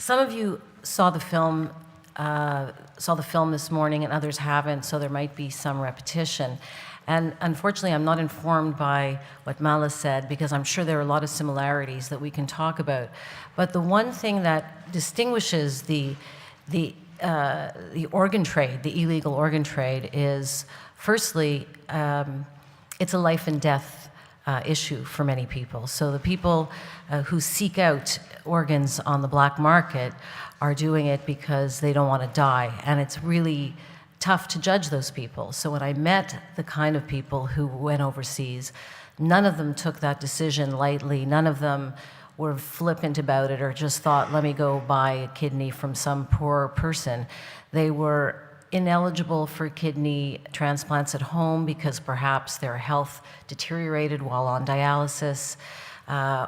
Some of you saw the film this morning, and others haven't, so there might be some repetition. And unfortunately, I'm not informed by what Mala said, because I'm sure there are a lot of similarities that we can talk about. But the one thing that distinguishes the organ trade, the illegal organ trade, is firstly, it's a life and death issue for many people. So the people who seek out organs on the black market are doing it because they don't want to die. And it's really tough to judge those people. So when I met the kind of people who went overseas, none of them took that decision lightly. None of them were flippant about it or just thought, let me go buy a kidney from some poor person. They were ineligible for kidney transplants at home because perhaps their health deteriorated while on dialysis,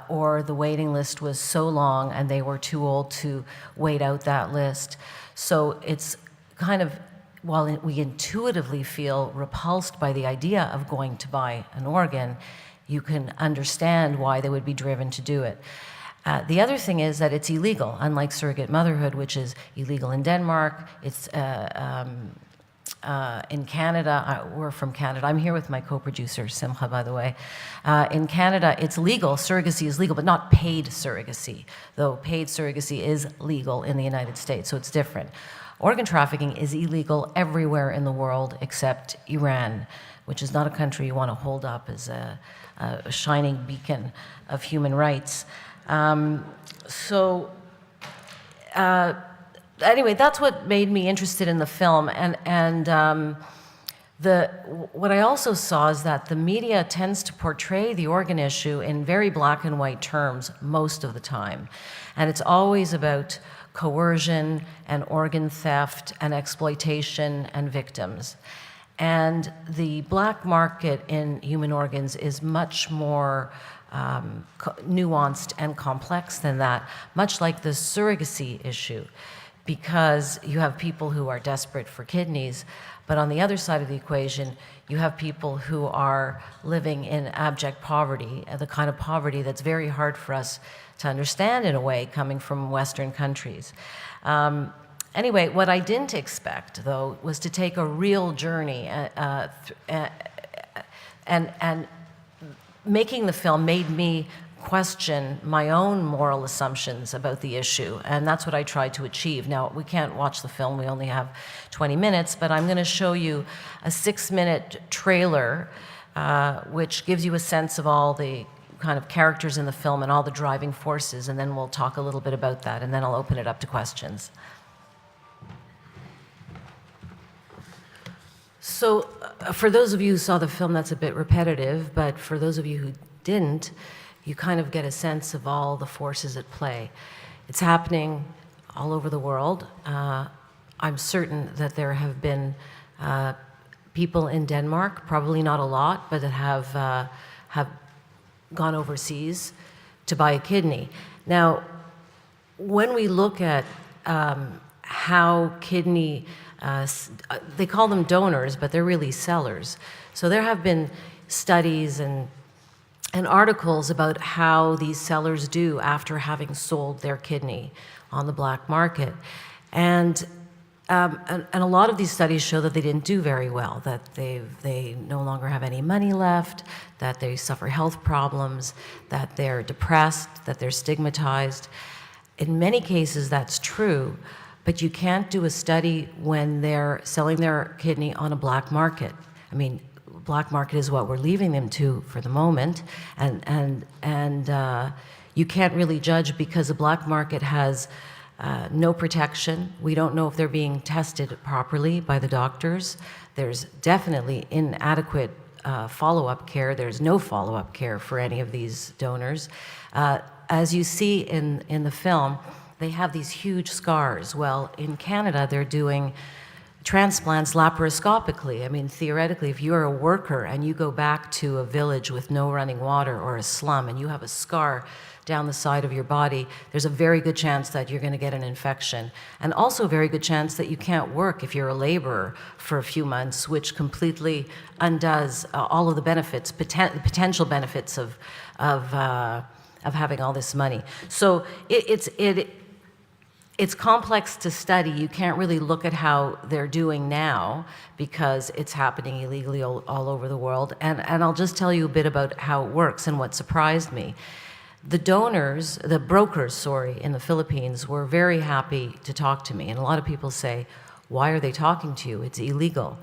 or the waiting list was so long and they were too old to wait out that list. So it's kind of, while we intuitively feel repulsed by the idea of going to buy an organ, you can understand why they would be driven to do it. The other thing is that it's illegal, unlike surrogate motherhood, which is illegal in Denmark. It's in Canada. We're from Canada. I'm here with my co-producer, Simcha, by the way. In Canada, it's legal. Surrogacy is legal, but not paid surrogacy, though paid surrogacy is legal in the United States, so it's different. Organ trafficking is illegal everywhere in the world except Iran, which is not a country you want to hold up as a shining beacon of human rights. Anyway, that's what made me interested in the film. What I also saw is that the media tends to portray the organ issue in very black and white terms most of the time. And it's always about coercion and organ theft and exploitation and victims. And the black market in human organs is much more nuanced and complex than that, much like the surrogacy issue, because you have people who are desperate for kidneys, but on the other side of the equation, you have people who are living in abject poverty, the kind of poverty that's very hard for us to understand in a way, coming from Western countries. Anyway, what I didn't expect, though, was to take a real journey, and making the film made me question my own moral assumptions about the issue, and that's what I tried to achieve. Now, we can't watch the film, we only have 20 minutes, but I'm going to show you a 6-minute trailer which gives you a sense of all the kind of characters in the film and all the driving forces, and then we'll talk a little bit about that, and then I'll open it up to questions. So, for those of you who saw the film, that's a bit repetitive, but for those of you who didn't, you kind of get a sense of all the forces at play. It's happening all over the world. I'm certain that there have been people in Denmark, probably not a lot, but that have gone overseas to buy a kidney. Now, when we look at how kidney, they call them donors, but they're really sellers. So there have been studies and articles about how these sellers do after having sold their kidney on the black market. And a lot of these studies show that they didn't do very well, that they no longer have any money left, that they suffer health problems, that they're depressed, that they're stigmatized. In many cases, that's true, but you can't do a study when they're selling their kidney on a black market. I mean, black market is what we're leaving them to for the moment, and you can't really judge because the black market has no protection. We don't know if they're being tested properly by the doctors. There's definitely inadequate follow-up care. There's no follow-up care for any of these donors. As you see in the film, they have these huge scars. Well, in Canada, they're doing transplants laparoscopically. I mean, theoretically, if you're a worker and you go back to a village with no running water or a slum and you have a scar down the side of your body, there's a very good chance that you're going to get an infection. And also a very good chance that you can't work if you're a laborer for a few months, which completely undoes all of the benefits, potential benefits of having all this money. So it's complex to study. You can't really look at how they're doing now because it's happening illegally all over the world. And I'll just tell you a bit about how it works and what surprised me. The brokers, sorry, in the Philippines were very happy to talk to me. And a lot of people say, why are they talking to you? It's illegal.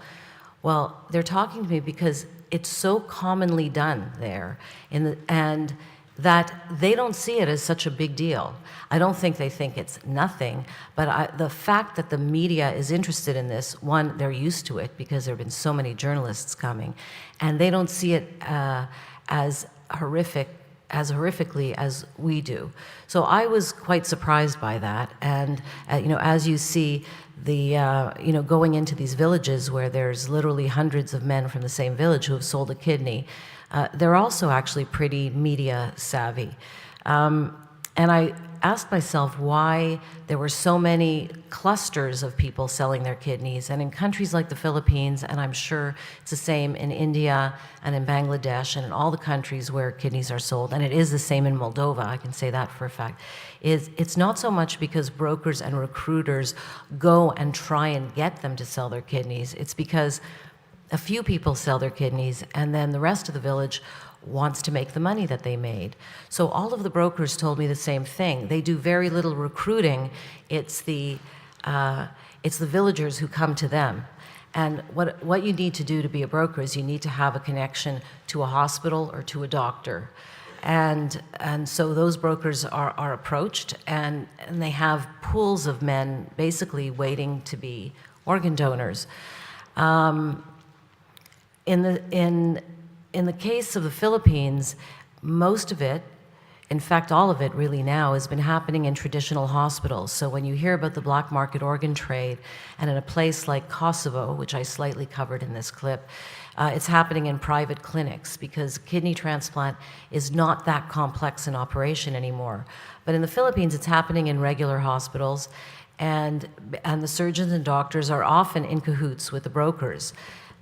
Well, they're talking to me because it's so commonly done there, and that they don't see it as such a big deal. I don't think they think it's nothing, but the fact that the media is interested in this, one, they're used to it because there have been so many journalists coming, and they don't see it as horrifically as we do. So I was quite surprised by that, and as you see, going into these villages where there's literally hundreds of men from the same village who have sold a kidney, they're also actually pretty media savvy. And I asked myself why there were so many clusters of people selling their kidneys. And in countries like the Philippines, and I'm sure it's the same in India and in Bangladesh and in all the countries where kidneys are sold, and it is the same in Moldova, I can say that for a fact, it's not so much because brokers and recruiters go and try and get them to sell their kidneys. It's because a few people sell their kidneys, and then the rest of the village wants to make the money that they made. So all of the brokers told me the same thing. They do very little recruiting. It's the villagers who come to them. And what you need to do to be a broker is you need to have a connection to a hospital or to a doctor. And so those brokers are approached, and they have pools of men basically waiting to be organ donors. In the case of the Philippines, most of it, in fact all of it really now, has been happening in traditional hospitals. So when you hear about the black market organ trade, and in a place like Kosovo, which I slightly covered in this clip, it's happening in private clinics because kidney transplant is not that complex an operation anymore. But in the Philippines, it's happening in regular hospitals, and the surgeons and doctors are often in cahoots with the brokers.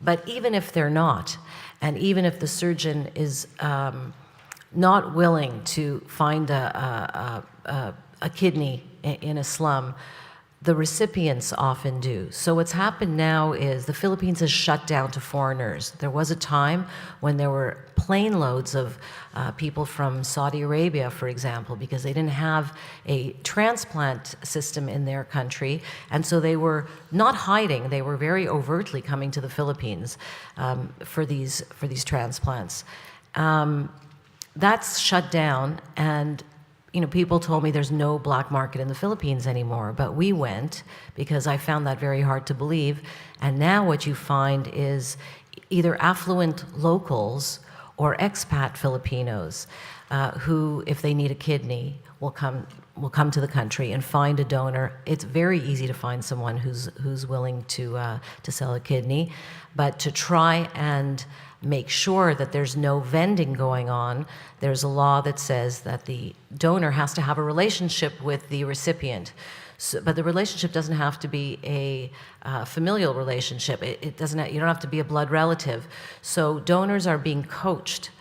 But even if they're not, and even if the surgeon is not willing to find a kidney in a slum, the recipients often do. So what's happened now is the Philippines has shut down to foreigners. There was a time when there were plane loads of people from Saudi Arabia, for example, because they didn't have a transplant system in their country, and so they were not hiding, they were very overtly coming to the Philippines for these transplants. That's shut down, and people told me there's no black market in the Philippines anymore, but we went because I found that very hard to believe. And now what you find is either affluent locals or expat Filipinos who, if they need a kidney, will come to the country and find a donor. It's very easy to find someone who's willing to sell a kidney, but to try and make sure that there's no vending going on, there's a law that says that the donor has to have a relationship with the recipient. So, but the relationship doesn't have to be a familial relationship. You don't have to be a blood relative. So donors are being coached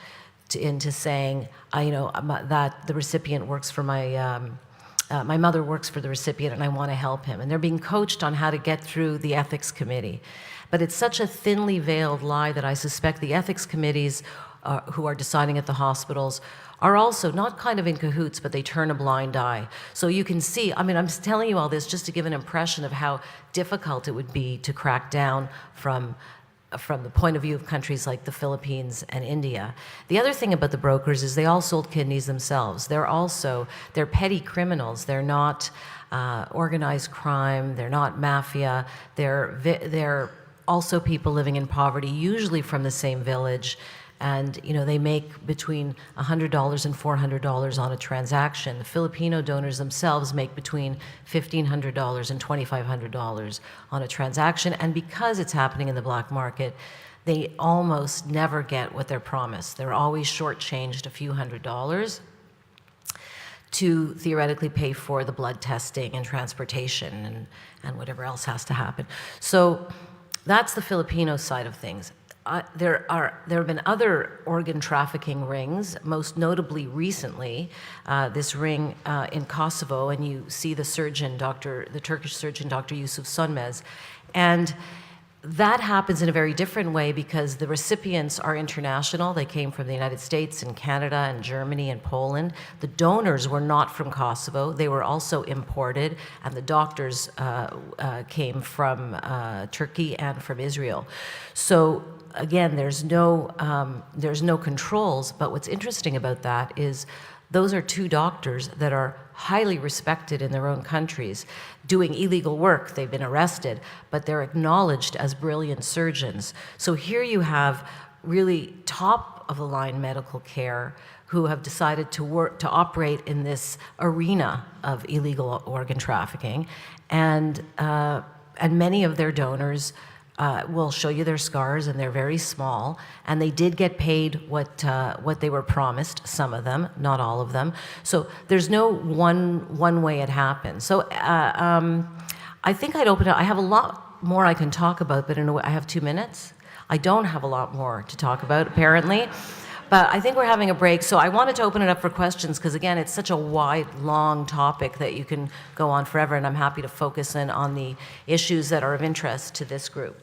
into saying, that the recipient works for my mother works for the recipient and I want to help him. And they're being coached on how to get through the ethics committee. But it's such a thinly veiled lie that I suspect the ethics committees who are deciding at the hospitals are also not kind of in cahoots, but they turn a blind eye. So you can see, I'm just telling you all this just to give an impression of how difficult it would be to crack down from the point of view of countries like the Philippines and India. The other thing about the brokers is they all sold kidneys themselves. They're petty criminals. They're not organized crime. They're not mafia. They're also people living in poverty, usually from the same village. And they make between $100 and $400 on a transaction. The Filipino donors themselves make between $1,500 and $2,500 on a transaction. And because it's happening in the black market, they almost never get what they're promised. They're always shortchanged a few $100s to theoretically pay for the blood testing and transportation and whatever else has to happen. So that's the Filipino side of things. there have been other organ trafficking rings, most notably recently, this ring in Kosovo, and you see the Turkish surgeon, Dr. Yusuf Sönmez, and that happens in a very different way because the recipients are international. They came from the United States and Canada and Germany and Poland. The donors were not from Kosovo. They were also imported, and the doctors came from Turkey and from Israel. So again, there's no controls, but what's interesting about that is those are two doctors that are highly respected in their own countries, doing illegal work. They've been arrested, but they're acknowledged as brilliant surgeons. So here you have really top-of-the-line medical care who have decided to operate in this arena of illegal organ trafficking, and many of their donors will show you their scars, and they're very small, and they did get paid what they were promised, some of them, not all of them. So there's no one way it happens. So I think I'd open it. I have a lot more I can talk about, but in a way, I have 2 minutes. I don't have a lot more to talk about, apparently. But I think we're having a break, so I wanted to open it up for questions because, again, it's such a wide, long topic that you can go on forever, and I'm happy to focus in on the issues that are of interest to this group.